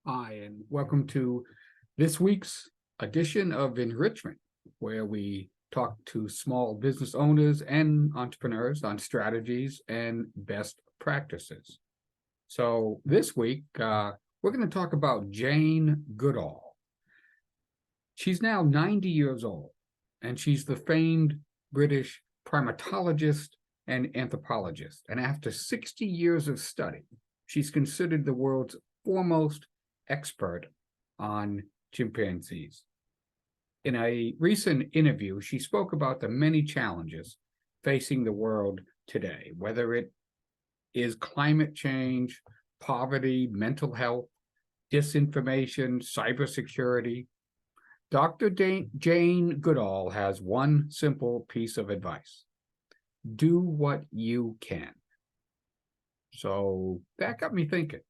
Hi, and welcome to this week's edition of Enrichment, where we talk to small business owners and entrepreneurs on strategies and best practices. So this week, we're going to talk about Jane Goodall. She's now 90 years old, and she's the famed British primatologist and anthropologist. And after 60 years of study, she's considered the world's foremost expert on chimpanzees. In a recent interview, she spoke about the many challenges facing the world today, whether it is climate change, poverty, mental health, disinformation, cybersecurity. Dr. Jane Goodall has one simple piece of advice: do what you can. So that got me thinking.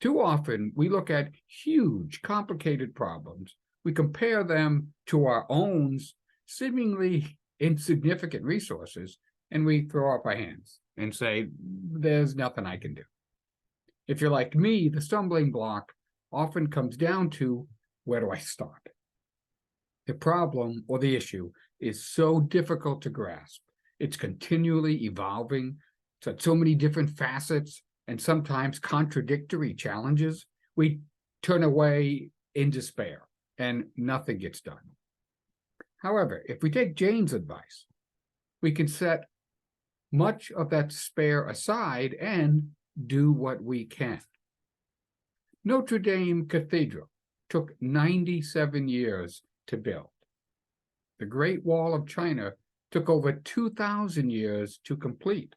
Too often, we look at huge, complicated problems. We compare them to our own seemingly insignificant resources, and we throw up our hands and say, there's nothing I can do. If you're like me, the stumbling block often comes down to, where do I start? The problem or the issue is so difficult to grasp. It's continually evolving. It's got so many different facets and sometimes contradictory challenges. We turn away in despair and nothing gets done. However, if we take Jane's advice, we can set much of that despair aside and do what we can. Notre Dame Cathedral took 97 years to build. The Great Wall of China took over 2,000 years to complete.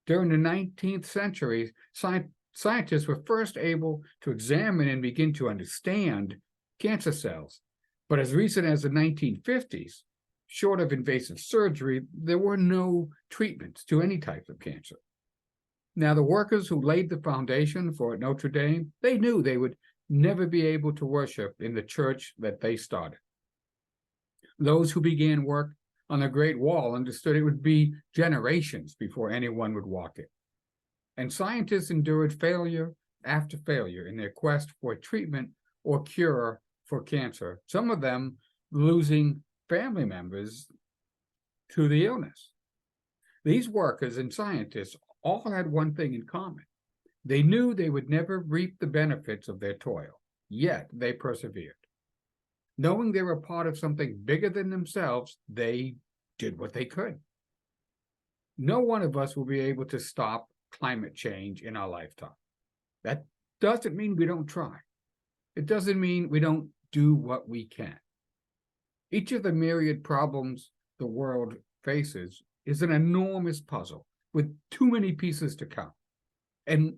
During the 19th century, scientists were first able to examine and begin to understand cancer cells. But as recent as the 1950s, short of invasive surgery, there were no treatments to any type of cancer. Now, the workers who laid the foundation for Notre Dame, they knew they would never be able to worship in the church that they started. Those who began work on the Great Wall understood it would be generations before anyone would walk it. And scientists endured failure after failure in their quest for treatment or cure for cancer, some of them losing family members to the illness. These workers and scientists all had one thing in common. They knew they would never reap the benefits of their toil, yet they persevered. Knowing they were part of something bigger than themselves, they did what they could. No one of us will be able to stop climate change in our lifetime. That doesn't mean we don't try. It doesn't mean we don't do what we can. Each of the myriad problems the world faces is an enormous puzzle with too many pieces to count. And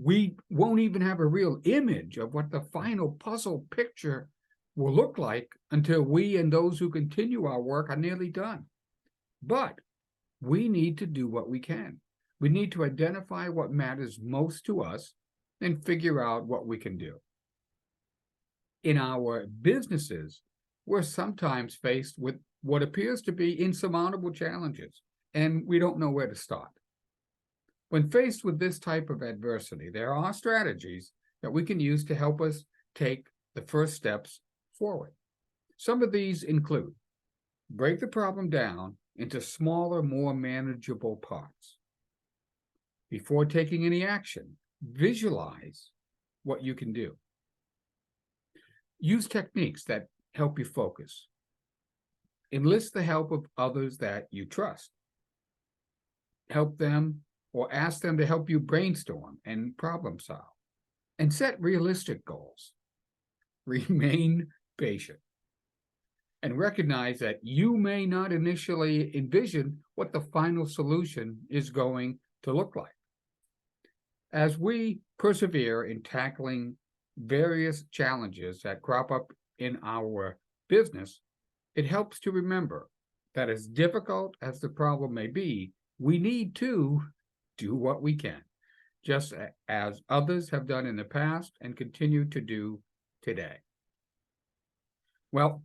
we won't even have a real image of what the final puzzle picture will look like until we and those who continue our work are nearly done. But we need to do what we can. We need to identify what matters most to us and figure out what we can do. In our businesses, we're sometimes faced with what appears to be insurmountable challenges, and we don't know where to start. When faced with this type of adversity, there are strategies that we can use to help us take the first steps forward. Some of these include: break the problem down into smaller, more manageable parts. Before taking any action, visualize what you can do. Use techniques that help you focus. Enlist the help of others that you trust. Help them or ask them to help you brainstorm and problem solve. And set realistic goals. Remain patient. And recognize that you may not initially envision what the final solution is going to look like. As we persevere in tackling various challenges that crop up in our business, it helps to remember that as difficult as the problem may be, we need to do what we can, just as others have done in the past and continue to do today. Well,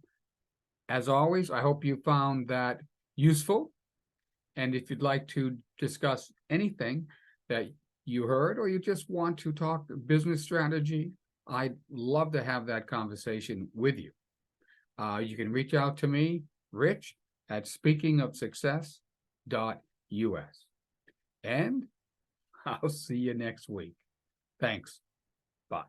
as always, I hope you found that useful. And if you'd like to discuss anything that you heard, or you just want to talk business strategy, I'd love to have that conversation with you. You can reach out to me, Rich, at speakingofsuccess.us. And I'll see you next week. Thanks. Bye.